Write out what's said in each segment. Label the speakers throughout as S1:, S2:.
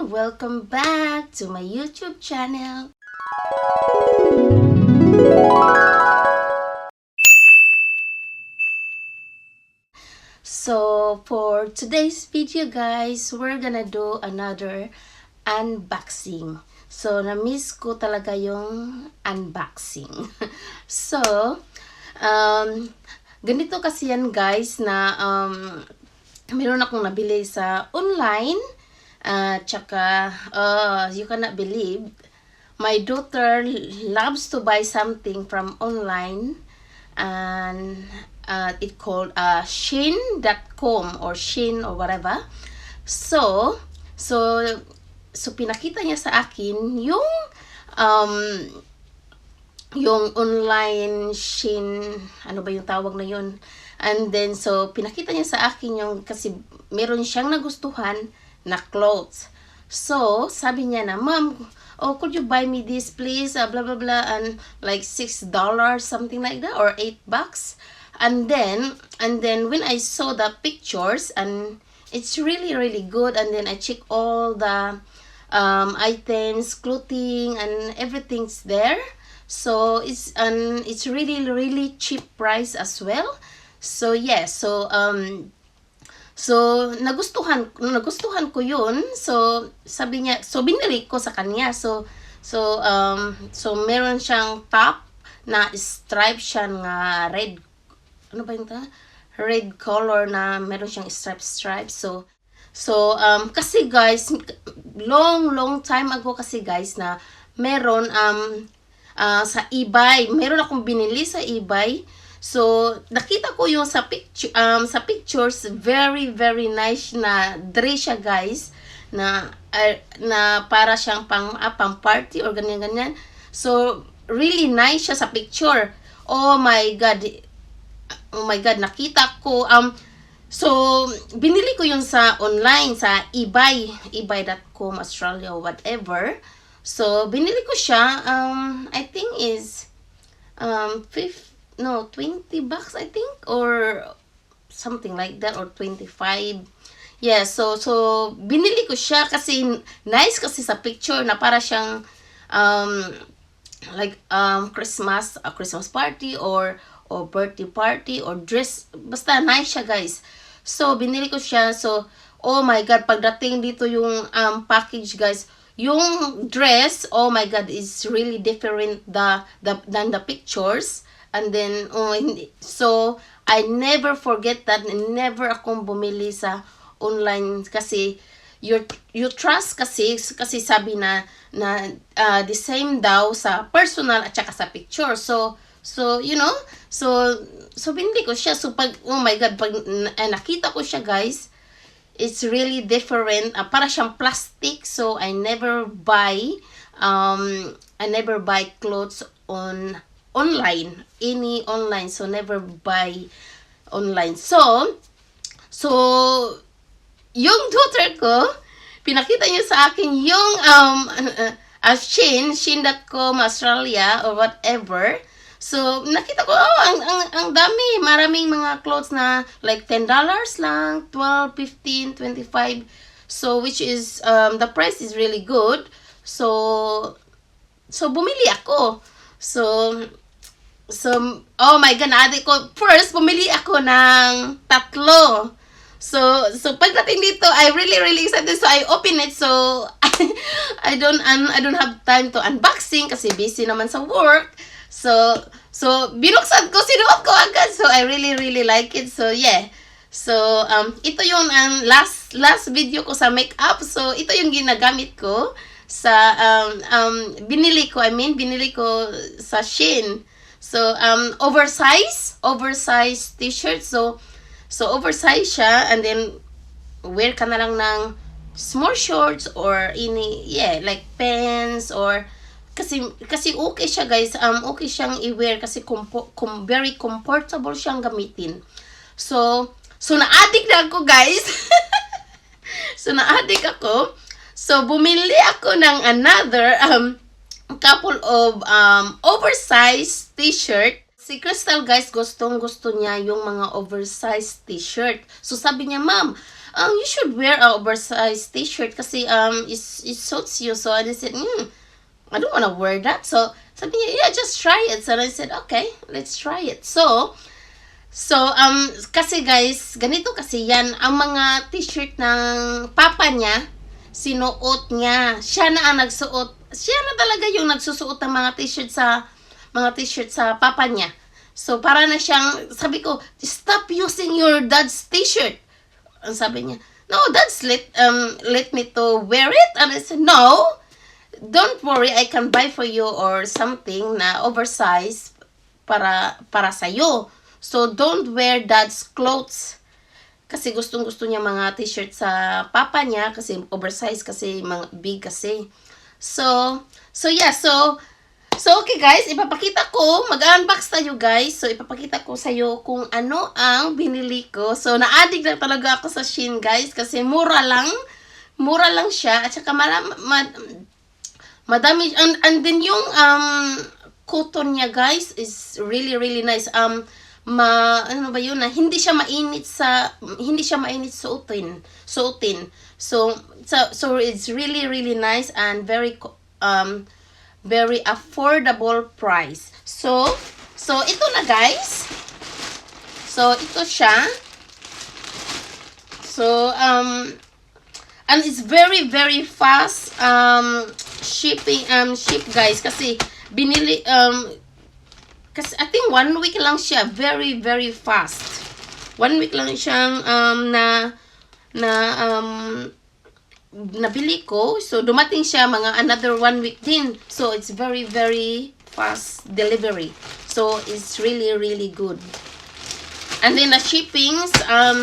S1: Welcome back to my YouTube channel. So for today's video guys, we're gonna do another unboxing. So na-miss ko talaga yung unboxing. So ganito kasi yan guys na meron akong nabili sa online. Tsaka you cannot believe, my daughter loves to buy something from online, and it called Shein.com or Shein or whatever. So pinakita niya sa akin yung online Shein, ano ba yung tawag na yun? And then so pinakita niya sa akin yung, kasi meron siyang nagustuhan na clothes. So sabi niya na, "Mom, could you buy me this please, blah blah blah," and like $6 something like that, or $8. And then when I saw the pictures, and it's really good, and then I check all the items, clothing, and everything's there. So it's really cheap price as well. So yes, so nagustuhan ko yun. So sabi niya, so binili ko sa kanya. So meron siyang top na stripe siya nga red, ano ba yung red color na meron siyang stripe. So kasi guys, long time ago kasi guys, na meron sa eBay, meron akong binili sa eBay. So nakita ko yung sa pictures, very nice na dress siya guys, na para siyang pang party or ganyan. So really nice siya sa picture. Oh my god, nakita ko. So binili ko yun sa online, sa ebay.com Australia or whatever. So binili ko siya, I think is $20 I think, or something like that, or 25. Yeah, so binili ko siya kasi nice kasi sa picture, na para siyang like Christmas party or birthday party or dress, basta nice siya guys. So binili ko siya. So oh my god, pagdating dito yung package guys, yung dress, oh my god, is really different than the pictures. And then so I never forget that, never akong bumili sa online kasi you trust kasi sabi na the same daw sa personal at saka sa picture. So you know, so binili ko siya. So pag, oh my god, pag nakita ko siya guys, it's really different. Para siyang plastic. So I never buy clothes online, any online. So never buy online. So yung daughter ko, pinakita niya sa akin yung Shein.com Australia or whatever. So nakita ko, ang dami, maraming mga clothes na like $10 lang, 12, 15, 25. So which is the price is really good. So bumili ako. So oh my god, adik ko, first bumili ako ng 3. So pagdating dito, I really excited. So I open it. So I don't have time to unboxing kasi busy naman sa work. So binuksan ko, sinuot ko agad. So I really like it. So yeah. So ito yung last video ko sa makeup. So ito yung ginagamit ko sa binili ko sa Shein. So oversize t-shirt. So oversize siya, and then wear ka na lang ng small shorts or like pants, or kasi okay siya guys. Okay siyang i-wear kasi very comfortable siyang gamitin. So na-addict na ako guys. So na-addict ako. So bumili ako ng another couple of oversized t-shirt. Si Crystal guys, gustong-gusto niya yung mga oversized t-shirt. So sabi niya, "Ma'am, you should wear a oversized t-shirt kasi it suits you. So I said, I don't want to wear that. So sabi niya, yeah, just try it. So I said, okay, let's try it. Kasi guys, ganito kasi yan, ang mga t-shirt ng papa niya, sinuot niya. Siya na ang nagsuot. Siya na talaga yung nagsusuot ng mga t-shirt sa papa niya. So, para na siyang, sabi ko, stop using your dad's t-shirt. Ang sabi niya, no, dad's let me to wear it. And I said, no, don't worry, I can buy for you or something na oversize para sa'yo. So, don't wear dad's clothes. Kasi gustong-gusto niya mga t-shirt sa papa niya kasi oversize kasi, mga big kasi. So okay guys, ipapakita ko, mag-unbox tayo guys. So, ipapakita ko sa'yo kung ano ang binili ko. So, na-addict lang talaga ako sa Shein guys kasi mura lang siya. At saka madami, and then yung cotton niya guys is really, really nice. Ano ba yun na hindi siya mainit suotin. So it's really, really nice and very affordable price. So ito na guys. So ito siya. So and it's very, very fast ship guys kasi binili kasi I think 1 week lang siya, very, very fast. 1 week lang siyang nabili ko. So, dumating siya mga another 1 week din. So, it's very, very fast delivery. So, it's really, really good. And then, the shippings,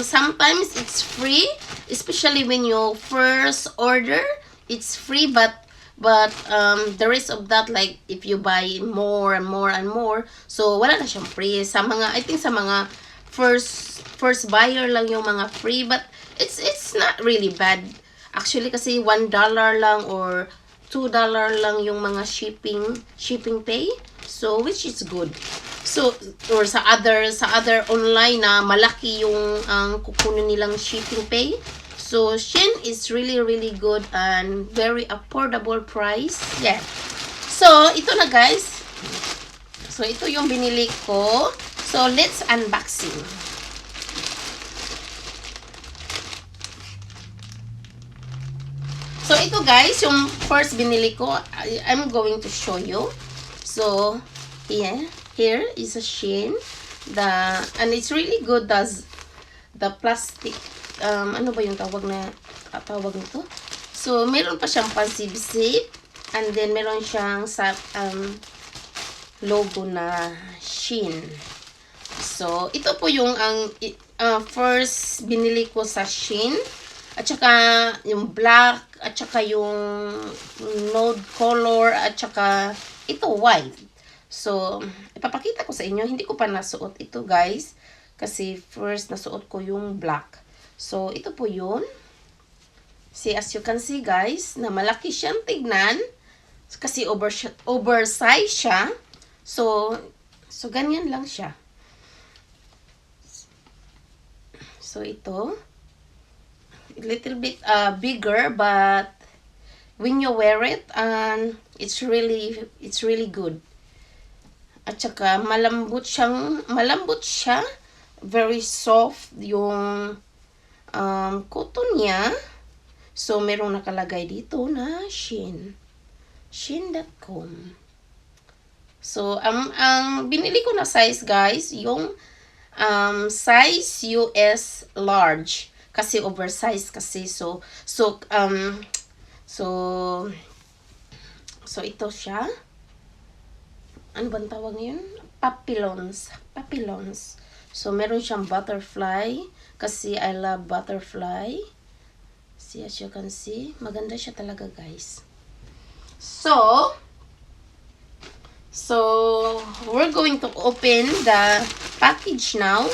S1: sometimes it's free. Especially when you first order, it's free. But the rest of that, like, if you buy more and more and more, so, wala na siyang free. I think sa mga first buyer lang yung mga free. But, it's not really bad. Actually, kasi $1 lang or $2 lang yung mga shipping pay. So, which is good. So, or sa other online na malaki yung kukunin nilang shipping pay. So, Shein is really, really good and very affordable price. Yeah. So, ito na guys. So, ito yung binili ko. So, let's unboxing. So, ito guys, yung first binili ko, I'm going to show you. So, here is a Shein. And it's really good, the plastic, ano ba yung tawag nito? So, meron pa siyang pansip-sip. And then, meron siyang logo na Shein. So, ito po yung first binili ko sa Shein. At saka yung black, at saka yung nude color, at saka ito white. So, ipapakita ko sa inyo. Hindi ko pa nasuot ito guys. Kasi first nasuot ko yung black. So, ito po yun. See, as you can see guys, na malaki siyang tignan. Kasi oversize siya. So ganyan lang siya. So, ito. Little bit bigger, but when you wear it, and it's really good. At saka malambot siya, very soft yung cotton niya. So merong nakalagay dito na shein.com. So ang binili ko na size guys, yung size US large. Kasi oversized kasi. So ito siya. Ano bang tawag ngayon? Papillons. So, meron siyang butterfly. Kasi I love butterfly. See, as you can see. Maganda siya talaga, guys. So, we're going to open the package now.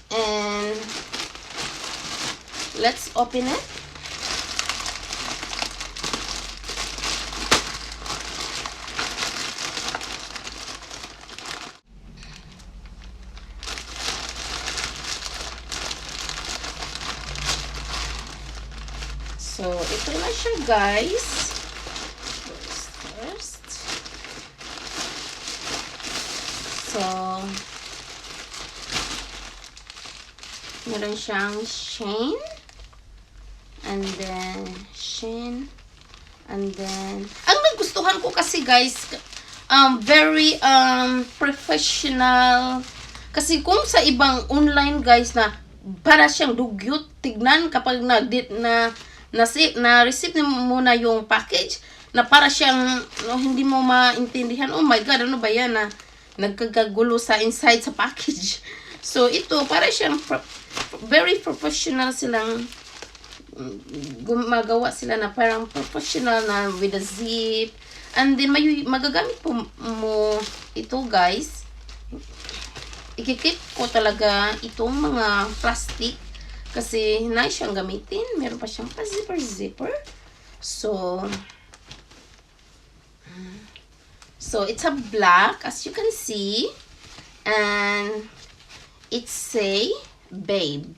S1: And let's open it. ito na siya, guys. First. So, meron siyang Shein. And then, Shein. And then, ang nagustuhan ko kasi, guys, very professional. Kasi kung sa ibang online, guys, na para siyang dugyot, tignan kapag na-receive mo na yung package, na para siyang hindi mo maintindihan, oh my god, ano ba yan, na nagkagagulo sa inside sa package. So ito para siyang very professional silang gumagawa sila, na parang professional na with a zip. And then magagamit po mo ito, guys. Ikikip ko talaga itong mga plastic kasi nice siyang gamitin. Meron pa siyang pa-zipper. So it's a black, as you can see, and it say babe.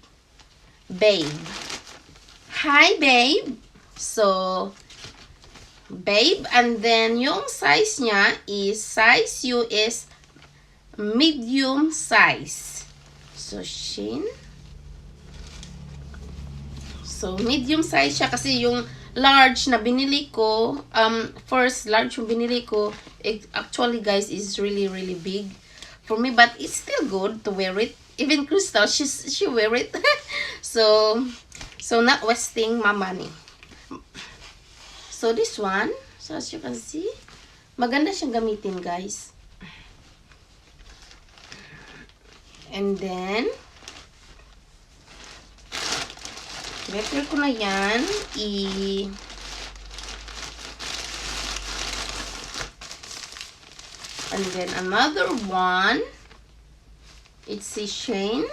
S1: Hi, babe. So babe, and then yung size niya is size U is medium size. So Shein. So medium size siya kasi yung large na binili ko, first large yung binili ko, actually, guys, is really big for me, but it's still good to wear it. Even Crystal, she wear it. so not wasting my money. So this one, so as you can see, maganda siyang gamitin, guys. And then better ko na yan and then another one, it's a Shein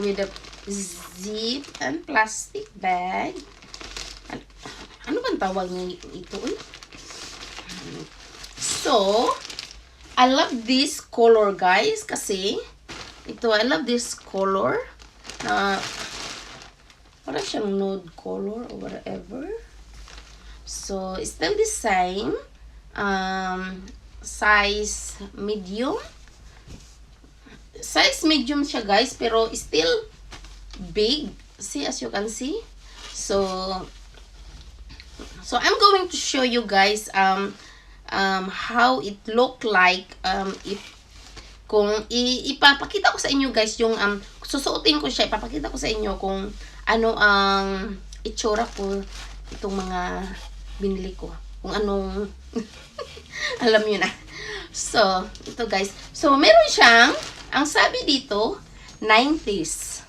S1: with a zip and plastic bag. Ano bang tawag niya ito? So I love this color, guys, kasi ito, I love this color na para siyang nude color or whatever. So it's still the same, size medium siya, guys, pero still big. See, as you can see. So I'm going to show you guys how it look like if kung ipapakita ko sa inyo, guys, yung susuotin ko siya, ipapakita ko sa inyo kung ano ang itsura ko itong mga binili ko, kung anong alam niyo na. So ito, guys, so meron siyang, ang sabi dito 90s.